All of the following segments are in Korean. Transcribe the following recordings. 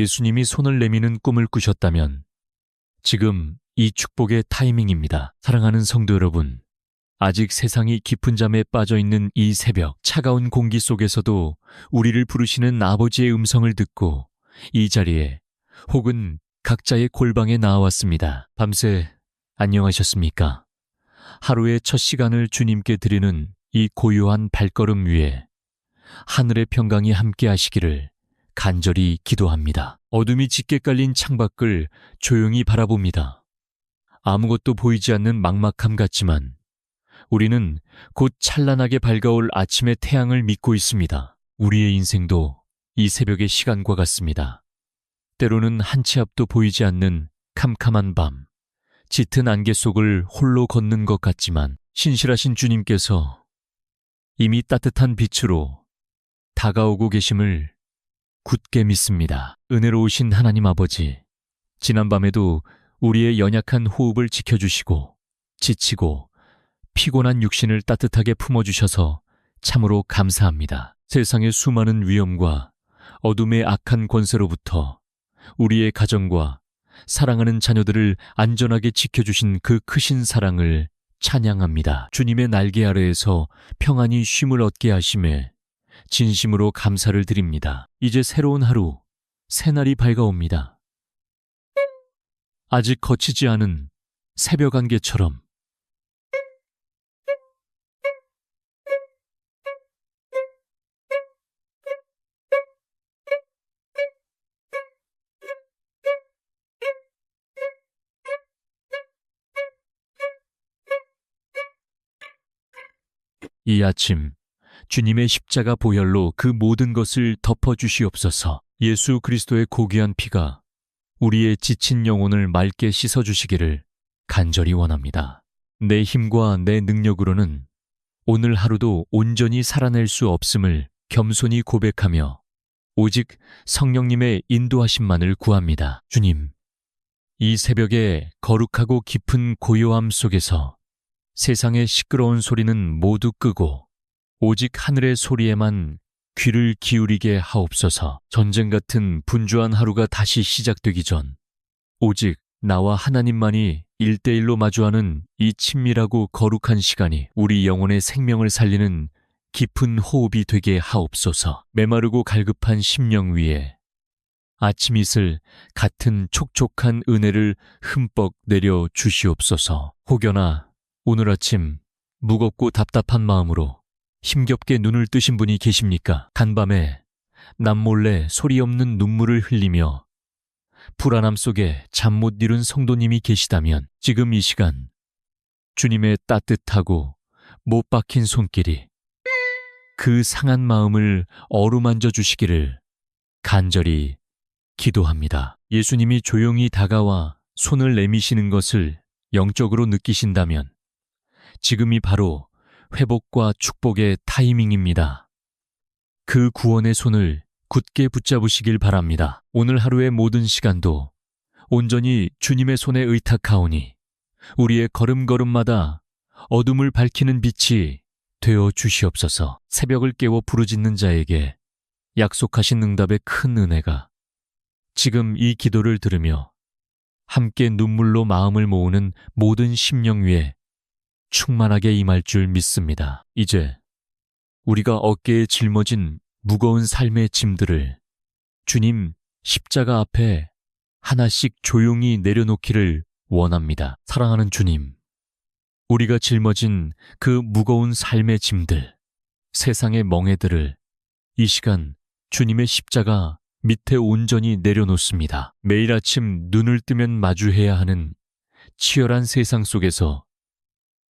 예수님이 손을 내미는 꿈을 꾸셨다면 지금 이 축복의 타이밍입니다. 사랑하는 성도 여러분, 아직 세상이 깊은 잠에 빠져 있는 이 새벽, 차가운 공기 속에서도 우리를 부르시는 아버지의 음성을 듣고 이 자리에 혹은 각자의 골방에 나와왔습니다. 밤새 안녕하셨습니까? 하루의 첫 시간을 주님께 드리는 이 고요한 발걸음 위에 하늘의 평강이 함께 하시기를 간절히 기도합니다. 어둠이 짙게 깔린 창밖을 조용히 바라봅니다. 아무것도 보이지 않는 막막함 같지만 우리는 곧 찬란하게 밝아올 아침의 태양을 믿고 있습니다. 우리의 인생도 이 새벽의 시간과 같습니다. 때로는 한 치 앞도 보이지 않는 캄캄한 밤, 짙은 안개 속을 홀로 걷는 것 같지만 신실하신 주님께서 이미 따뜻한 빛으로 다가오고 계심을 굳게 믿습니다. 은혜로우신 하나님 아버지, 지난밤에도 우리의 연약한 호흡을 지켜주시고 지치고 피곤한 육신을 따뜻하게 품어주셔서 참으로 감사합니다. 세상의 수많은 위험과 어둠의 악한 권세로부터 우리의 가정과 사랑하는 자녀들을 안전하게 지켜주신 그 크신 사랑을 찬양합니다. 주님의 날개 아래에서 평안히 쉼을 얻게 하심에 진심으로 감사를 드립니다. 이제 새로운 하루, 새날이 밝아옵니다. 아직 거치지 않은 새벽 안개처럼 이 아침 주님의 십자가 보혈로 그 모든 것을 덮어주시옵소서. 예수 그리스도의 고귀한 피가 우리의 지친 영혼을 맑게 씻어주시기를 간절히 원합니다. 내 힘과 내 능력으로는 오늘 하루도 온전히 살아낼 수 없음을 겸손히 고백하며 오직 성령님의 인도하심만을 구합니다. 주님, 이 새벽의 거룩하고 깊은 고요함 속에서 세상의 시끄러운 소리는 모두 끄고 오직 하늘의 소리에만 귀를 기울이게 하옵소서. 전쟁 같은 분주한 하루가 다시 시작되기 전 오직 나와 하나님만이 1대1로 마주하는 이 친밀하고 거룩한 시간이 우리 영혼의 생명을 살리는 깊은 호흡이 되게 하옵소서. 메마르고 갈급한 심령 위에 아침 이슬 같은 촉촉한 은혜를 흠뻑 내려 주시옵소서. 혹여나 오늘 아침 무겁고 답답한 마음으로 힘겹게 눈을 뜨신 분이 계십니까? 간밤에 남몰래 소리 없는 눈물을 흘리며 불안함 속에 잠 못 이룬 성도님이 계시다면 지금 이 시간 주님의 따뜻하고 못 박힌 손길이 그 상한 마음을 어루만져 주시기를 간절히 기도합니다. 예수님이 조용히 다가와 손을 내미시는 것을 영적으로 느끼신다면 지금이 바로 회복과 축복의 타이밍입니다. 그 구원의 손을 굳게 붙잡으시길 바랍니다. 오늘 하루의 모든 시간도 온전히 주님의 손에 의탁하오니 우리의 걸음걸음마다 어둠을 밝히는 빛이 되어 주시옵소서. 새벽을 깨워 부르짖는 자에게 약속하신 응답의 큰 은혜가 지금 이 기도를 들으며 함께 눈물로 마음을 모으는 모든 심령 위에 충만하게 임할 줄 믿습니다. 이제 우리가 어깨에 짊어진 무거운 삶의 짐들을 주님 십자가 앞에 하나씩 조용히 내려놓기를 원합니다. 사랑하는 주님, 우리가 짊어진 그 무거운 삶의 짐들, 세상의 멍에들을 이 시간 주님의 십자가 밑에 온전히 내려놓습니다. 매일 아침 눈을 뜨면 마주해야 하는 치열한 세상 속에서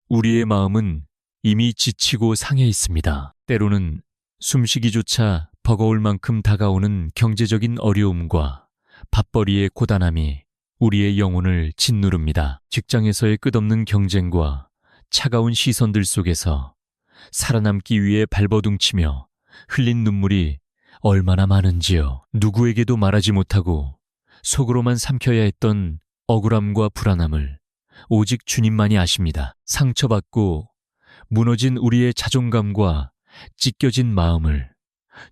우리의 마음은 이미 지치고 상해 있습니다. 때로는 숨쉬기조차 버거울 만큼 다가오는 경제적인 어려움과 밥벌이의 고단함이 우리의 영혼을 짓누릅니다. 직장에서의 끝없는 경쟁과 차가운 시선들 속에서 살아남기 위해 발버둥치며 흘린 눈물이 얼마나 많은지요. 누구에게도 말하지 못하고 속으로만 삼켜야 했던 억울함과 불안함을 오직 주님만이 아십니다. 상처받고 무너진 우리의 자존감과 찢겨진 마음을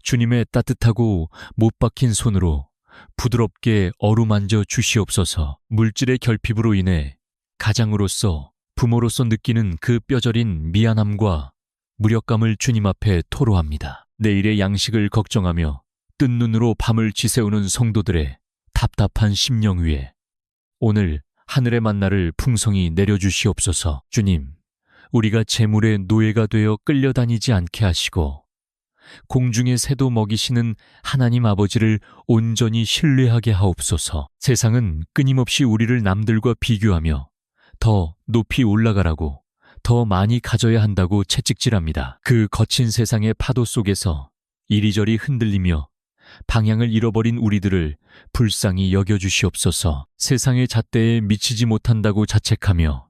주님의 따뜻하고 못 박힌 손으로 부드럽게 어루만져 주시옵소서. 물질의 결핍으로 인해 가장으로서, 부모로서 느끼는 그 뼈저린 미안함과 무력감을 주님 앞에 토로합니다. 내일의 양식을 걱정하며 뜬 눈으로 밤을 지새우는 성도들의 답답한 심령 위에 오늘 하늘의 만나를 풍성히 내려주시옵소서. 주님, 우리가 재물의 노예가 되어 끌려다니지 않게 하시고 공중의 새도 먹이시는 하나님 아버지를 온전히 신뢰하게 하옵소서. 세상은 끊임없이 우리를 남들과 비교하며 더 높이 올라가라고, 더 많이 가져야 한다고 채찍질합니다. 그 거친 세상의 파도 속에서 이리저리 흔들리며 방향을 잃어버린 우리들을 불쌍히 여겨주시옵소서. 세상의 잣대에 미치지 못한다고 자책하며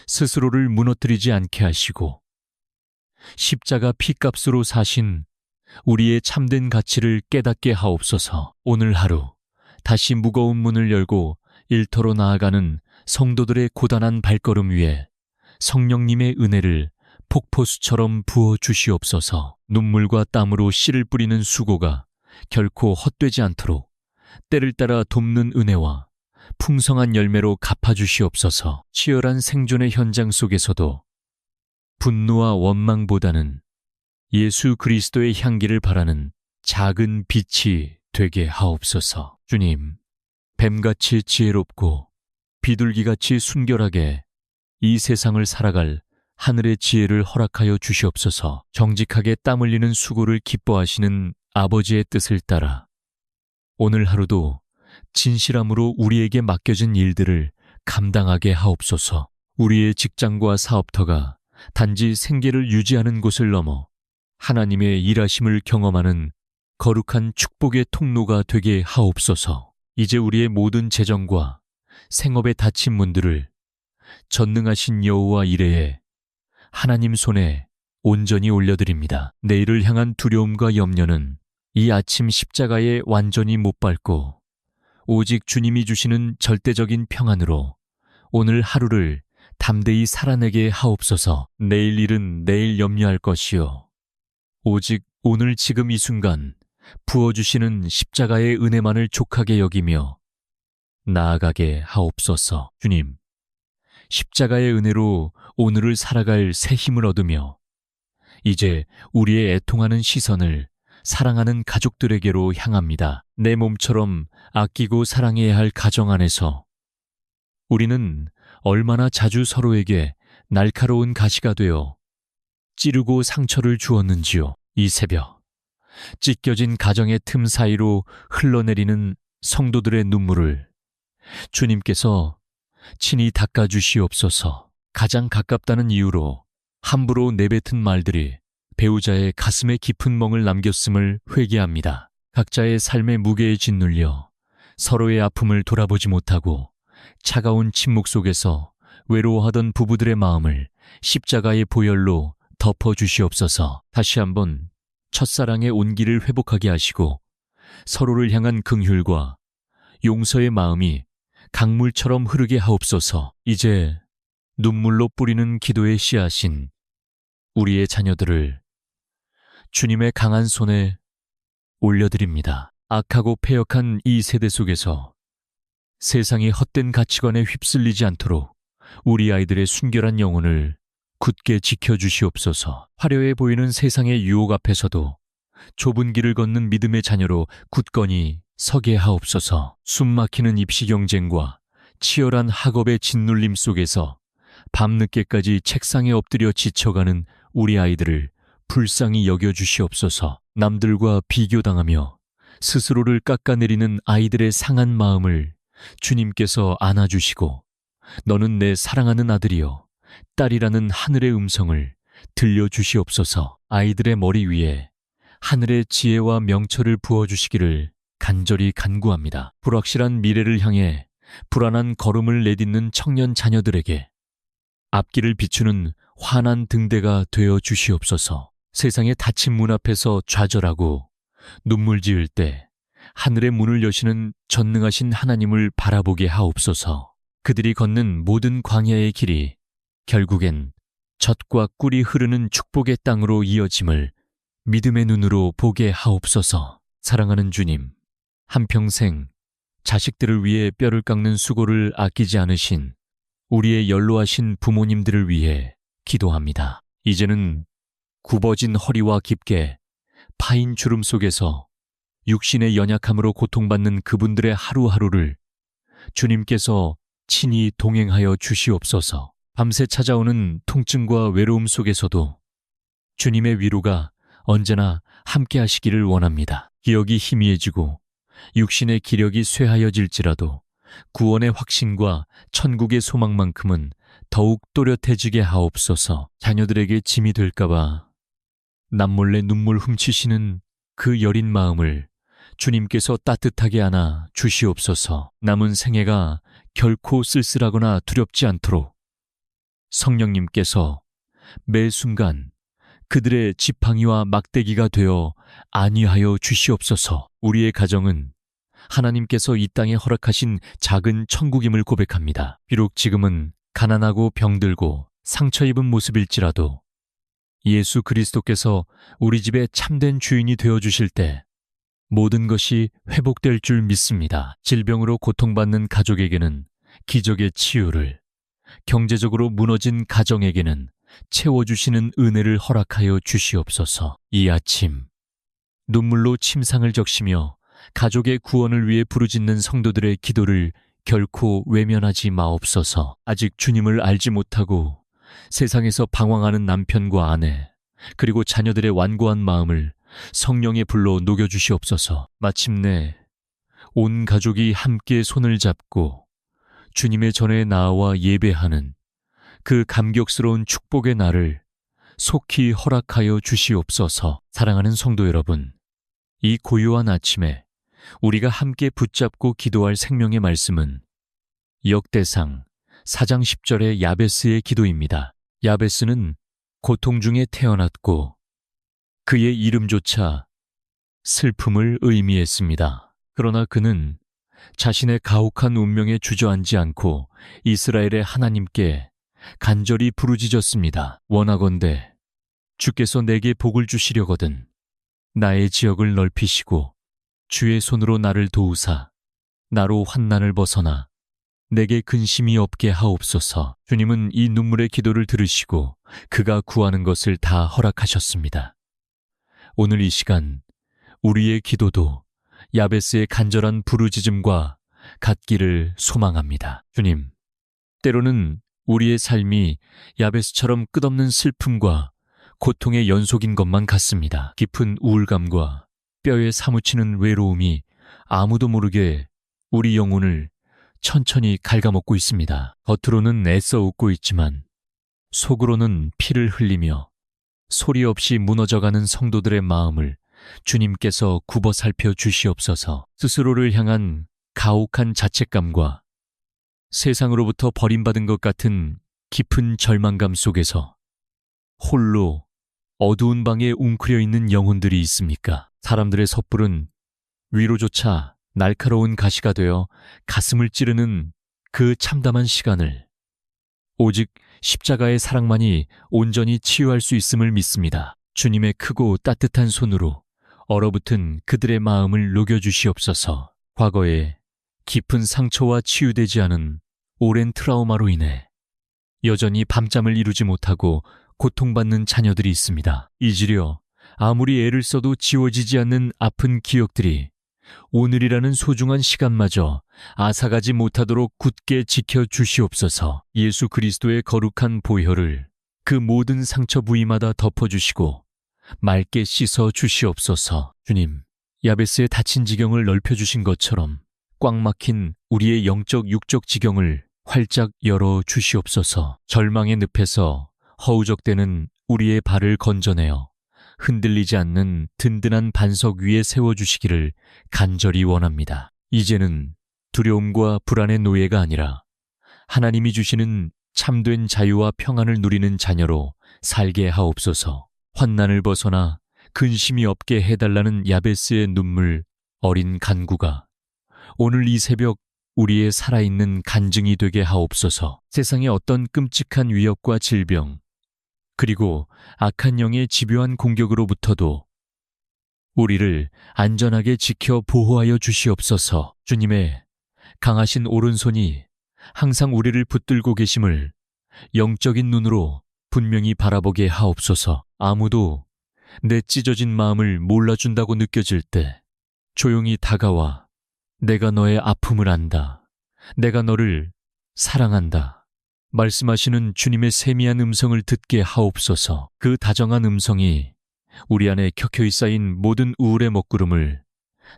스스로를 무너뜨리지 않게 하시고 십자가 피값으로 사신 우리의 참된 가치를 깨닫게 하옵소서. 오늘 하루 다시 무거운 문을 열고 일터로 나아가는 성도들의 고단한 발걸음 위에 성령님의 은혜를 폭포수처럼 부어 주시옵소서. 눈물과 땀으로 씨를 뿌리는 수고가 결코 헛되지 않도록 때를 따라 돕는 은혜와 풍성한 열매로 갚아주시옵소서. 치열한 생존의 현장 속에서도 분노와 원망보다는 예수 그리스도의 향기를 바라는 작은 빛이 되게 하옵소서. 주님, 뱀같이 지혜롭고 비둘기같이 순결하게 이 세상을 살아갈 하늘의 지혜를 허락하여 주시옵소서. 정직하게 땀 흘리는 수고를 기뻐하시는 아버지의 뜻을 따라 오늘 하루도 진실함으로 우리에게 맡겨진 일들을 감당하게 하옵소서. 우리의 직장과 사업터가 단지 생계를 유지하는 곳을 넘어 하나님의 일하심을 경험하는 거룩한 축복의 통로가 되게 하옵소서. 이제 우리의 모든 재정과 생업의 닫힌 문들을 전능하신 여호와 이레에 하나님 손에 온전히 올려드립니다. 내일을 향한 두려움과 염려는 이 아침 십자가에 완전히 못 밟고 오직 주님이 주시는 절대적인 평안으로 오늘 하루를 담대히 살아내게 하옵소서. 내일 일은 내일 염려할 것이요 오직 오늘 지금 이 순간 부어주시는 십자가의 은혜만을 족하게 여기며 나아가게 하옵소서. 주님, 십자가의 은혜로 오늘을 살아갈 새 힘을 얻으며 이제 우리의 애통하는 시선을 사랑하는 가족들에게로 향합니다. 내 몸처럼 아끼고 사랑해야 할 가정 안에서 우리는 얼마나 자주 서로에게 날카로운 가시가 되어 찌르고 상처를 주었는지요. 이 새벽 찢겨진 가정의 틈 사이로 흘러내리는 성도들의 눈물을 주님께서 친히 닦아주시옵소서. 가장 가깝다는 이유로 함부로 내뱉은 말들이 배우자의 가슴에 깊은 멍을 남겼음을 회개합니다. 각자의 삶의 무게에 짓눌려 서로의 아픔을 돌아보지 못하고 차가운 침묵 속에서 외로워하던 부부들의 마음을 십자가의 보혈로 덮어주시옵소서. 다시 한번 첫사랑의 온기를 회복하게 하시고 서로를 향한 긍휼과 용서의 마음이 강물처럼 흐르게 하옵소서. 이제 눈물로 뿌리는 기도의 씨앗인 우리의 자녀들을 주님의 강한 손에 올려드립니다. 악하고 패역한 이 세대 속에서 세상이 헛된 가치관에 휩쓸리지 않도록 우리 아이들의 순결한 영혼을 굳게 지켜주시옵소서. 화려해 보이는 세상의 유혹 앞에서도 좁은 길을 걷는 믿음의 자녀로 굳건히 서게 하옵소서. 숨막히는 입시 경쟁과 치열한 학업의 짓눌림 속에서 밤늦게까지 책상에 엎드려 지쳐가는 우리 아이들을 불쌍히 여겨주시옵소서. 남들과 비교당하며 스스로를 깎아내리는 아이들의 상한 마음을 주님께서 안아주시고 너는 내 사랑하는 아들이여 딸이라는 하늘의 음성을 들려주시옵소서. 아이들의 머리 위에 하늘의 지혜와 명철을 부어주시기를 간절히 간구합니다. 불확실한 미래를 향해 불안한 걸음을 내딛는 청년 자녀들에게 앞길을 비추는 환한 등대가 되어 주시옵소서. 세상의 닫힌 문 앞에서 좌절하고 눈물 지을 때 하늘의 문을 여시는 전능하신 하나님을 바라보게 하옵소서. 그들이 걷는 모든 광야의 길이 결국엔 젖과 꿀이 흐르는 축복의 땅으로 이어짐을 믿음의 눈으로 보게 하옵소서. 사랑하는 주님, 한평생 자식들을 위해 뼈를 깎는 수고를 아끼지 않으신 우리의 연로하신 부모님들을 위해 기도합니다. 이제는 굽어진 허리와 깊게 파인 주름 속에서 육신의 연약함으로 고통받는 그분들의 하루하루를 주님께서 친히 동행하여 주시옵소서. 밤새 찾아오는 통증과 외로움 속에서도 주님의 위로가 언제나 함께 하시기를 원합니다. 기억이 희미해지고 육신의 기력이 쇠하여질지라도 구원의 확신과 천국의 소망만큼은 더욱 또렷해지게 하옵소서. 자녀들에게 짐이 될까봐 남몰래 눈물 훔치시는 그 여린 마음을 주님께서 따뜻하게 안아 주시옵소서. 남은 생애가 결코 쓸쓸하거나 두렵지 않도록 성령님께서 매 순간 그들의 지팡이와 막대기가 되어 안위하여 주시옵소서. 우리의 가정은 하나님께서 이 땅에 허락하신 작은 천국임을 고백합니다. 비록 지금은 가난하고 병들고 상처 입은 모습일지라도 예수 그리스도께서 우리 집의 참된 주인이 되어주실 때 모든 것이 회복될 줄 믿습니다. 질병으로 고통받는 가족에게는 기적의 치유를, 경제적으로 무너진 가정에게는 채워주시는 은혜를 허락하여 주시옵소서. 이 아침 눈물로 침상을 적시며 가족의 구원을 위해 부르짖는 성도들의 기도를 결코 외면하지 마옵소서. 아직 주님을 알지 못하고 세상에서 방황하는 남편과 아내, 그리고 자녀들의 완고한 마음을 성령의 불로 녹여주시옵소서. 마침내 온 가족이 함께 손을 잡고 주님의 전에 나아와 예배하는 그 감격스러운 축복의 날을 속히 허락하여 주시옵소서. 사랑하는 성도 여러분, 이 고요한 아침에 우리가 함께 붙잡고 기도할 생명의 말씀은 역대상 4장 10절의 야베스의 기도입니다. 야베스는 고통 중에 태어났고 그의 이름조차 슬픔을 의미했습니다. 그러나 그는 자신의 가혹한 운명에 주저앉지 않고 이스라엘의 하나님께 간절히 부르짖었습니다. 원하건대 주께서 내게 복을 주시려거든 나의 지역을 넓히시고 주의 손으로 나를 도우사 나로 환난을 벗어나 내게 근심이 없게 하옵소서. 주님은 이 눈물의 기도를 들으시고 그가 구하는 것을 다 허락하셨습니다. 오늘 이 시간 우리의 기도도 야베스의 간절한 부르짖음과 같기를 소망합니다. 주님, 때로는 우리의 삶이 야베스처럼 끝없는 슬픔과 고통의 연속인 것만 같습니다. 깊은 우울감과 뼈에 사무치는 외로움이 아무도 모르게 우리 영혼을 천천히 갉아먹고 있습니다. 겉으로는 애써 웃고 있지만 속으로는 피를 흘리며 소리 없이 무너져가는 성도들의 마음을 주님께서 굽어 살펴 주시옵소서. 스스로를 향한 가혹한 자책감과 세상으로부터 버림받은 것 같은 깊은 절망감 속에서 홀로 어두운 방에 웅크려 있는 영혼들이 있습니까? 사람들의 섣부른 위로조차 날카로운 가시가 되어 가슴을 찌르는 그 참담한 시간을 오직 십자가의 사랑만이 온전히 치유할 수 있음을 믿습니다. 주님의 크고 따뜻한 손으로 얼어붙은 그들의 마음을 녹여주시옵소서. 과거에 깊은 상처와 치유되지 않은 오랜 트라우마로 인해 여전히 밤잠을 이루지 못하고 고통받는 자녀들이 있습니다. 잊으려 아무리 애를 써도 지워지지 않는 아픈 기억들이 오늘이라는 소중한 시간마저 앗아가지 못하도록 굳게 지켜주시옵소서. 예수 그리스도의 거룩한 보혈을 그 모든 상처 부위마다 덮어주시고 맑게 씻어 주시옵소서. 주님, 야베스의 다친 지경을 넓혀주신 것처럼 꽉 막힌 우리의 영적 육적 지경을 활짝 열어 주시옵소서. 절망의 늪에서 허우적대는 우리의 발을 건져내어 흔들리지 않는 든든한 반석 위에 세워주시기를 간절히 원합니다. 이제는 두려움과 불안의 노예가 아니라 하나님이 주시는 참된 자유와 평안을 누리는 자녀로 살게 하옵소서. 환난을 벗어나 근심이 없게 해달라는 야베스의 눈물 어린 간구가 오늘 이 새벽 우리의 살아있는 간증이 되게 하옵소서. 세상의 어떤 끔찍한 위협과 질병, 그리고 악한 영의 집요한 공격으로부터도 우리를 안전하게 지켜 보호하여 주시옵소서. 주님의 강하신 오른손이 항상 우리를 붙들고 계심을 영적인 눈으로 분명히 바라보게 하옵소서. 아무도 내 찢어진 마음을 몰라준다고 느껴질 때 조용히 다가와 내가 너의 아픔을 안다. 내가 너를 사랑한다. 말씀하시는 주님의 세미한 음성을 듣게 하옵소서. 그 다정한 음성이 우리 안에 켜켜이 쌓인 모든 우울의 먹구름을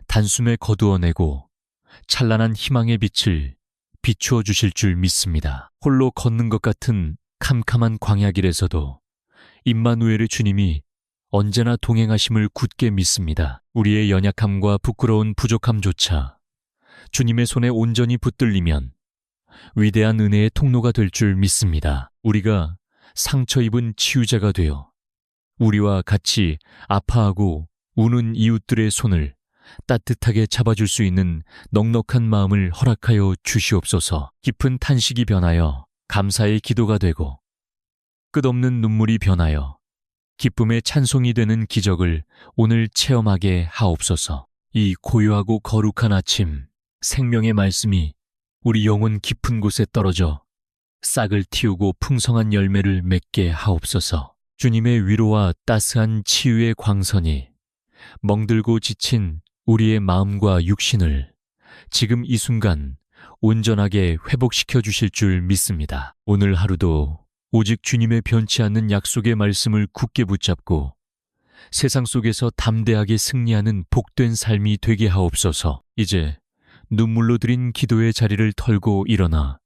단숨에 거두어내고 찬란한 희망의 빛을 비추어 주실 줄 믿습니다. 홀로 걷는 것 같은 캄캄한 광야길에서도 임마누엘의 주님이 언제나 동행하심을 굳게 믿습니다. 우리의 연약함과 부끄러운 부족함조차 주님의 손에 온전히 붙들리면 위대한 은혜의 통로가 될 줄 믿습니다. 우리가 상처 입은 치유자가 되어 우리와 같이 아파하고 우는 이웃들의 손을 따뜻하게 잡아줄 수 있는 넉넉한 마음을 허락하여 주시옵소서. 깊은 탄식이 변하여 감사의 기도가 되고 끝없는 눈물이 변하여 기쁨의 찬송이 되는 기적을 오늘 체험하게 하옵소서. 이 고요하고 거룩한 아침, 생명의 말씀이 우리 영혼 깊은 곳에 떨어져 싹을 틔우고 풍성한 열매를 맺게 하옵소서. 주님의 위로와 따스한 치유의 광선이 멍들고 지친 우리의 마음과 육신을 지금 이 순간 온전하게 회복시켜 주실 줄 믿습니다. 오늘 하루도 오직 주님의 변치 않는 약속의 말씀을 굳게 붙잡고 세상 속에서 담대하게 승리하는 복된 삶이 되게 하옵소서. 이제 눈물로 드린 기도의 자리를 털고 일어나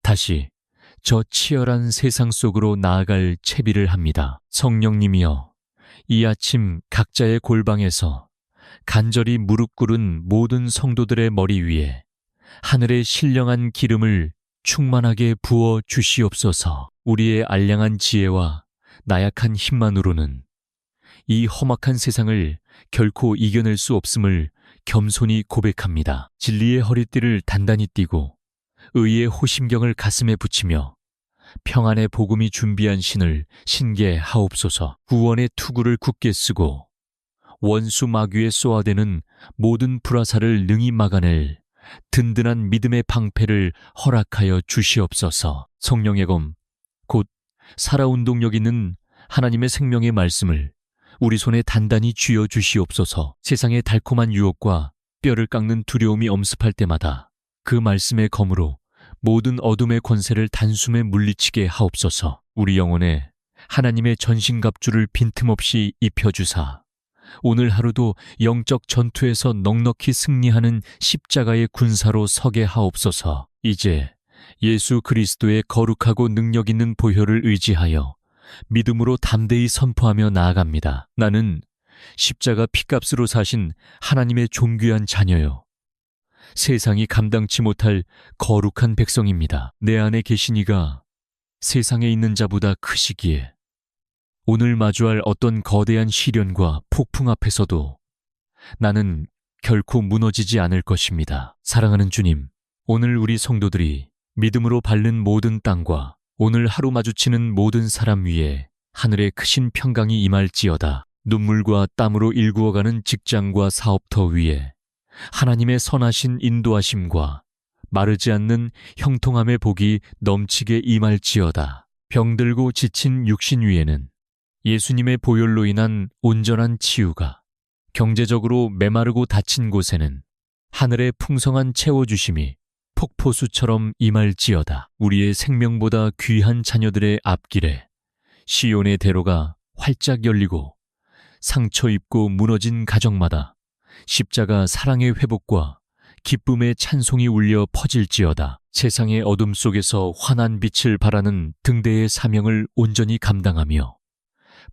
다시 저 치열한 세상 속으로 나아갈 채비를 합니다. 성령님이여, 이 아침 각자의 골방에서 간절히 무릎 꿇은 모든 성도들의 머리 위에 하늘의 신령한 기름을 충만하게 부어 주시옵소서. 우리의 알량한 지혜와 나약한 힘만으로는 이 험악한 세상을 결코 이겨낼 수 없음을 겸손히 고백합니다. 진리의 허리띠를 단단히 띠고 의의 호심경을 가슴에 붙이며 평안의 복음이 준비한 신을 신게 하옵소서. 구원의 투구를 굳게 쓰고 원수 마귀에 쏘아대는 모든 불화살을 능히 막아낼 든든한 믿음의 방패를 허락하여 주시옵소서. 성령의 검, 곧 살아운동력 있는 하나님의 생명의 말씀을 우리 손에 단단히 쥐어 주시옵소서. 세상의 달콤한 유혹과 뼈를 깎는 두려움이 엄습할 때마다 그 말씀의 검으로 모든 어둠의 권세를 단숨에 물리치게 하옵소서. 우리 영혼에 하나님의 전신갑주를 빈틈없이 입혀주사 오늘 하루도 영적 전투에서 넉넉히 승리하는 십자가의 군사로 서게 하옵소서. 이제 예수 그리스도의 거룩하고 능력 있는 보혈을 의지하여 믿음으로 담대히 선포하며 나아갑니다. 나는 십자가 피값으로 사신 하나님의 존귀한 자녀요, 세상이 감당치 못할 거룩한 백성입니다. 내 안에 계신 이가 세상에 있는 자보다 크시기에 오늘 마주할 어떤 거대한 시련과 폭풍 앞에서도 나는 결코 무너지지 않을 것입니다. 사랑하는 주님, 오늘 우리 성도들이 믿음으로 밟는 모든 땅과 오늘 하루 마주치는 모든 사람 위에 하늘의 크신 평강이 임할지어다. 눈물과 땀으로 일구어가는 직장과 사업터 위에 하나님의 선하신 인도하심과 마르지 않는 형통함의 복이 넘치게 임할지어다. 병들고 지친 육신 위에는 예수님의 보혈로 인한 온전한 치유가, 경제적으로 메마르고 다친 곳에는 하늘의 풍성한 채워주심이 폭포수처럼 임할지어다. 우리의 생명보다 귀한 자녀들의 앞길에 시온의 대로가 활짝 열리고 상처 입고 무너진 가정마다 십자가 사랑의 회복과 기쁨의 찬송이 울려 퍼질지어다. 세상의 어둠 속에서 환한 빛을 발하는 등대의 사명을 온전히 감당하며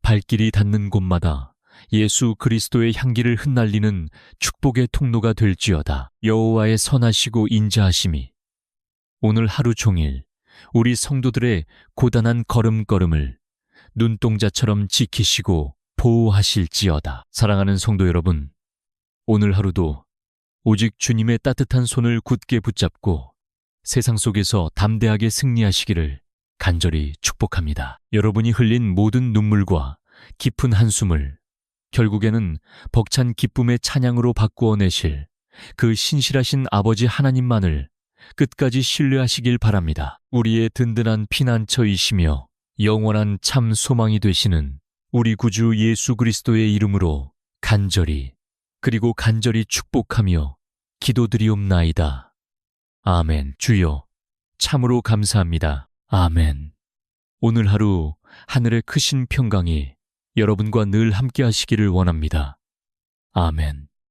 발길이 닿는 곳마다 예수 그리스도의 향기를 흩날리는 축복의 통로가 될지어다. 여호와의 선하시고 인자하심이 오늘 하루 종일 우리 성도들의 고단한 걸음걸음을 눈동자처럼 지키시고 보호하실지어다. 사랑하는 성도 여러분, 오늘 하루도 오직 주님의 따뜻한 손을 굳게 붙잡고 세상 속에서 담대하게 승리하시기를 간절히 축복합니다. 여러분이 흘린 모든 눈물과 깊은 한숨을 결국에는 벅찬 기쁨의 찬양으로 바꾸어 내실 그 신실하신 아버지 하나님만을 끝까지 신뢰하시길 바랍니다. 우리의 든든한 피난처이시며 영원한 참 소망이 되시는 우리 구주 예수 그리스도의 이름으로 간절히 그리고 간절히 축복하며 기도드리옵나이다. 아멘. 주여, 참으로 감사합니다. 아멘. 오늘 하루 하늘의 크신 평강이 여러분과 늘 함께 하시기를 원합니다. 아멘.